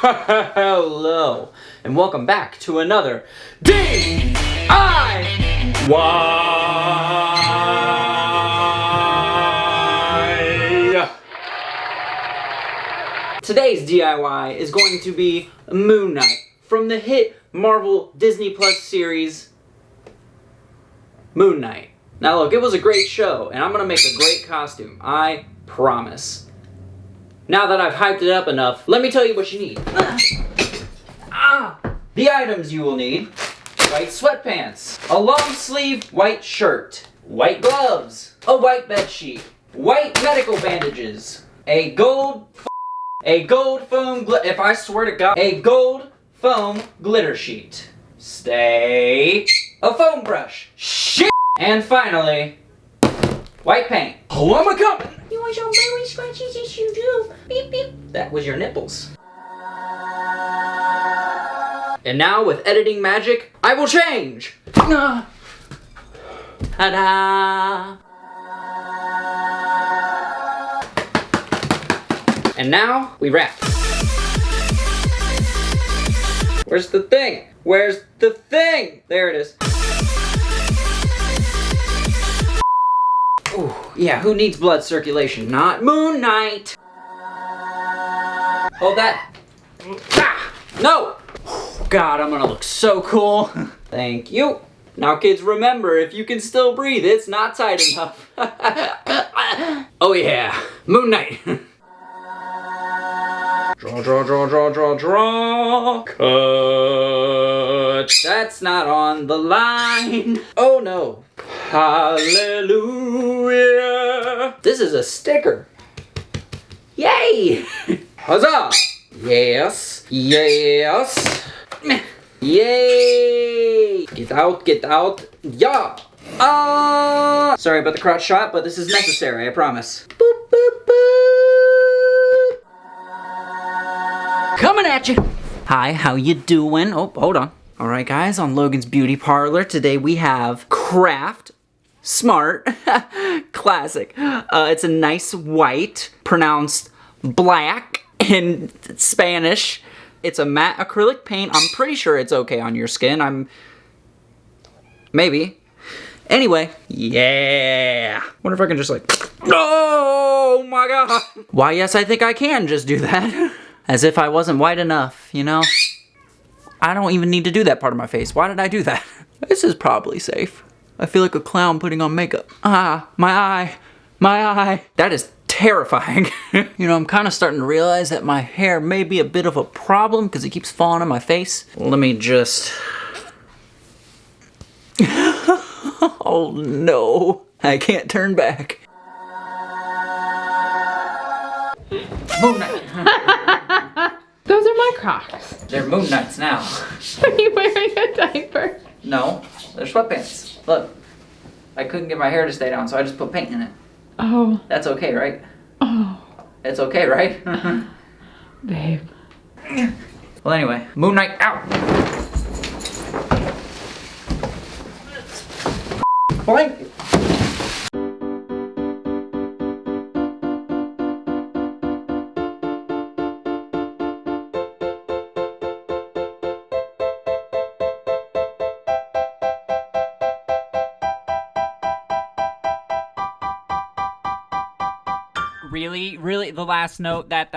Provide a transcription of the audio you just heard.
Hello, and welcome back to another DIY! Today's DIY is going to be Moon Knight from the hit Marvel Disney Plus series Moon Knight. Now look, it was a great show, and I'm gonna make a great costume, I promise. Now that I've hyped it up enough, let me tell you what you need. The items you will need: white sweatpants, a long sleeve white shirt, white gloves, a white bed sheet, white medical bandages, a gold foam if I swear to God, a gold foam glitter sheet, a foam brush, shit, and finally, white paint. Oh, I'm a coming! You want your belly scratches? Yes, you do. Beep, beep. That was your nipples. And now, with editing magic, I will change! Ta-da! And now, we wrap. Where's the thing? Where's the thing? There it is. Ooh, yeah, who needs blood circulation? Not Moon Knight! Hold that. Ah, no! God, I'm gonna look so cool. Thank you. Now kids, remember, if you can still breathe, it's not tight enough. Oh yeah, Moon Knight. Draw. Cut. That's not on the line. Oh no. Hallelujah. This is a sticker. Yay. Huzzah. Yes. Yay. Get out. Yeah. Sorry about the crotch shot, but this is necessary, I promise. Boop, boop, boop. Coming at you. Hi, how you doing? Oh, hold on. All right, guys, on Logan's Beauty Parlor, today we have Craft Smart Classic. It's a nice white, pronounced black in Spanish. It's a matte acrylic paint. I'm pretty sure it's okay on your skin. Maybe. Anyway, yeah. Wonder if I can just oh my God. Why, yes, I think I can just do that. As if I wasn't white enough, you know? I don't even need to do that part of my face. Why did I do that? This is probably safe. I feel like a clown putting on makeup. My eye. That is terrifying. You know, I'm kind of starting to realize that my hair may be a bit of a problem because it keeps falling on my face. Let me just... Oh no, I can't turn back. Moon Knight. Those are my Crocs. They're Moon Knights now. Are you wearing a diaper? No, they're sweatpants. Look, I couldn't get my hair to stay down, so I just put paint in it. Oh. That's okay, right? Oh. It's okay, right? Babe. Well, anyway, Moon Knight out. Blank. Really, the last note that